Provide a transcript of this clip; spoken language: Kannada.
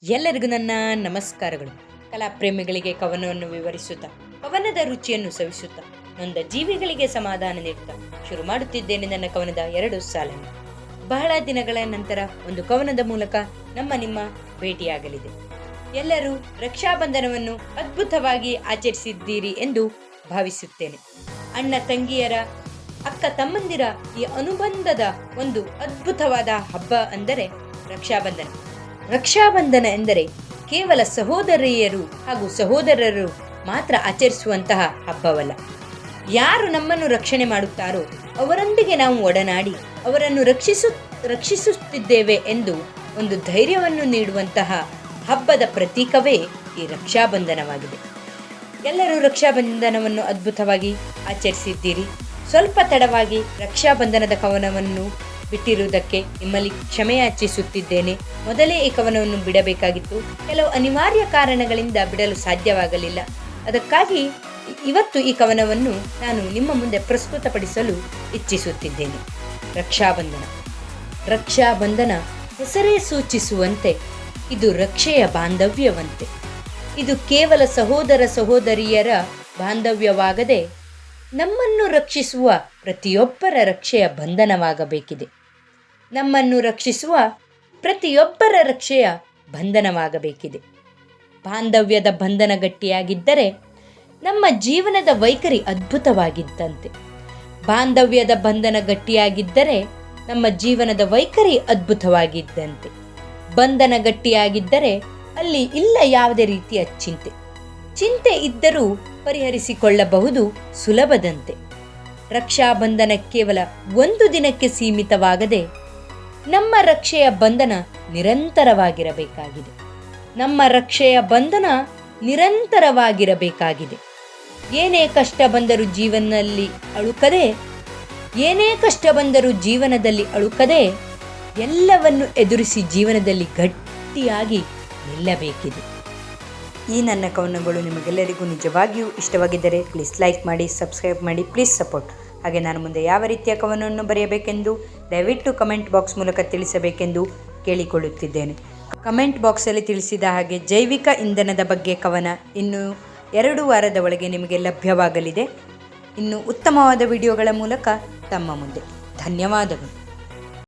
ಎಲ್ಲರಿಗೂ ನನ್ನ ನಮಸ್ಕಾರಗಳು. ಕಲಾಪ್ರೇಮಿಗಳಿಗೆ ಕವನವನ್ನು ವಿವರಿಸುತ್ತಾ, ಕವನದ ರುಚಿಯನ್ನು ಸವಿಸುತ್ತಾ, ನೊಂದ ಜೀವಿಗಳಿಗೆ ಸಮಾಧಾನ ನೀಡುತ್ತಾ ಶುರು ಮಾಡುತ್ತಿದ್ದೇನೆ ನನ್ನ ಕವನದ 2 ಸಾಲನ್ನು. ಬಹಳ ದಿನಗಳ ನಂತರ ಒಂದು ಕವನದ ಮೂಲಕ ನಿಮ್ಮ ಭೇಟಿಯಾಗಲಿದೆ. ಎಲ್ಲರೂ ರಕ್ಷಾಬಂಧನವನ್ನು ಅದ್ಭುತವಾಗಿ ಆಚರಿಸಿದ್ದೀರಿ ಎಂದು ಭಾವಿಸುತ್ತೇನೆ. ಅಣ್ಣ ತಂಗಿಯರ, ಅಕ್ಕ ತಮ್ಮಂದಿರ ಈ ಅನುಬಂಧದ ಒಂದು ಅದ್ಭುತವಾದ ಹಬ್ಬ ಅಂದರೆ ರಕ್ಷಾಬಂಧನ. ರಕ್ಷಾಬಂಧನ ಎಂದರೆ ಕೇವಲ ಸಹೋದರಿಯರು ಹಾಗೂ ಸಹೋದರರು ಮಾತ್ರ ಆಚರಿಸುವಂತಹ ಹಬ್ಬವಲ್ಲ. ಯಾರು ನಮ್ಮನ್ನು ರಕ್ಷಣೆ ಮಾಡುತ್ತಾರೋ ಅವರೊಂದಿಗೆ ನಾವು ಒಡನಾಡಿ ಅವರನ್ನು ರಕ್ಷಿಸುತ್ತಿದ್ದೇವೆ ಎಂದು ಒಂದು ಧೈರ್ಯವನ್ನು ನೀಡುವಂತಹ ಹಬ್ಬದ ಪ್ರತೀಕವೇ ಈ ರಕ್ಷಾಬಂಧನವಾಗಿದೆ. ಎಲ್ಲರೂ ರಕ್ಷಾಬಂಧನವನ್ನು ಅದ್ಭುತವಾಗಿ ಆಚರಿಸಿದ್ದೀರಿ. ಸ್ವಲ್ಪ ತಡವಾಗಿ ರಕ್ಷಾಬಂಧನದ ಕವನವನ್ನು ಬಿಟ್ಟಿರುವುದಕ್ಕೆ ನಿಮ್ಮಲ್ಲಿ ಕ್ಷಮೆಯಾಚಿಸುತ್ತಿದ್ದೇನೆ. ಮೊದಲೇ ಈ ಕವನವನ್ನು ಬಿಡಬೇಕಾಗಿತ್ತು. ಕೆಲವು ಅನಿವಾರ್ಯ ಕಾರಣಗಳಿಂದ ಬಿಡಲು ಸಾಧ್ಯವಾಗಲಿಲ್ಲ. ಅದಕ್ಕಾಗಿ ಇವತ್ತು ಈ ಕವನವನ್ನು ನಾನು ನಿಮ್ಮ ಮುಂದೆ ಪ್ರಸ್ತುತಪಡಿಸಲು ಇಚ್ಛಿಸುತ್ತಿದ್ದೇನೆ. ರಕ್ಷಾಬಂಧನ ಹೆಸರೇ ಸೂಚಿಸುವಂತೆ ಇದು ರಕ್ಷೆಯ ಬಾಂಧವ್ಯವಂತೆ. ಇದು ಕೇವಲ ಸಹೋದರ ಸಹೋದರಿಯರ ಬಾಂಧವ್ಯವಾಗದೆ ನಮ್ಮನ್ನು ರಕ್ಷಿಸುವ ಪ್ರತಿಯೊಬ್ಬರ ರಕ್ಷೆಯ ಬಂಧನವಾಗಬೇಕಿದೆ. ನಮ್ಮನ್ನು ರಕ್ಷಿಸುವ ಪ್ರತಿಯೊಬ್ಬರ ರಕ್ಷೆಯ ಬಂಧನವಾಗಬೇಕಿದೆ. ಬಾಂಧವ್ಯದ ಬಂಧನ ಗಟ್ಟಿಯಾಗಿದ್ದರೆ ನಮ್ಮ ಜೀವನದ ವೈಖರಿ ಅದ್ಭುತವಾಗಿದ್ದಂತೆ. ಬಾಂಧವ್ಯದ ಬಂಧನ ಗಟ್ಟಿಯಾಗಿದ್ದರೆ ನಮ್ಮ ಜೀವನದ ವೈಖರಿ ಅದ್ಭುತವಾಗಿದ್ದಂತೆ. ಬಂಧನ ಗಟ್ಟಿಯಾಗಿದ್ದರೆ ಅಲ್ಲಿ ಇಲ್ಲ ಯಾವುದೇ ರೀತಿಯ ಚಿಂತೆ ಇದ್ದರೂ ಪರಿಹರಿಸಿಕೊಳ್ಳಬಹುದು ಸುಲಭದಂತೆ. ರಕ್ಷಾಬಂಧನ ಕೇವಲ ಒಂದು ದಿನಕ್ಕೆ ಸೀಮಿತವಾಗದೆ ನಮ್ಮ ರಕ್ಷೆಯ ಬಂಧನ ನಿರಂತರವಾಗಿರಬೇಕಾಗಿದೆ. ಏನೇ ಕಷ್ಟ ಬಂದರೂ ಜೀವನದಲ್ಲಿ ಅಳುಕದೆ ಎಲ್ಲವನ್ನು ಎದುರಿಸಿ ಜೀವನದಲ್ಲಿ ಗಟ್ಟಿಯಾಗಿ ನಿಲ್ಲಬೇಕಿದೆ. ಈ ನನ್ನ ಕವನಗಳು ನಿಮಗೆಲ್ಲರಿಗೂ ನಿಜವಾಗಿಯೂ ಇಷ್ಟವಾಗಿದ್ದರೆ ಪ್ಲೀಸ್ ಲೈಕ್ ಮಾಡಿ, ಸಬ್ಸ್ಕ್ರೈಬ್ ಮಾಡಿ, ಪ್ಲೀಸ್ ಸಪೋರ್ಟ್. ಹಾಗೆ ನಾನು ಮುಂದೆ ಯಾವ ರೀತಿಯ ಕವನವನ್ನು ಬರೆಯಬೇಕೆಂದು ದಯವಿಟ್ಟು ಕಮೆಂಟ್ ಬಾಕ್ಸ್ ಮೂಲಕ ತಿಳಿಸಬೇಕೆಂದು ಕೇಳಿಕೊಳ್ಳುತ್ತಿದ್ದೇನೆ. ಕಮೆಂಟ್ ಬಾಕ್ಸಲ್ಲಿ ತಿಳಿಸಿದ ಹಾಗೆ ಜೈವಿಕ ಇಂಧನದ ಬಗ್ಗೆ ಕವನ ಇನ್ನು 2 ವಾರದ ಒಳಗೆ ನಿಮಗೆ ಲಭ್ಯವಾಗಲಿದೆ. ಇನ್ನು ಉತ್ತಮವಾದ ವಿಡಿಯೋಗಳ ಮೂಲಕ ತಮ್ಮ ಮುಂದೆ. ಧನ್ಯವಾದಗಳು.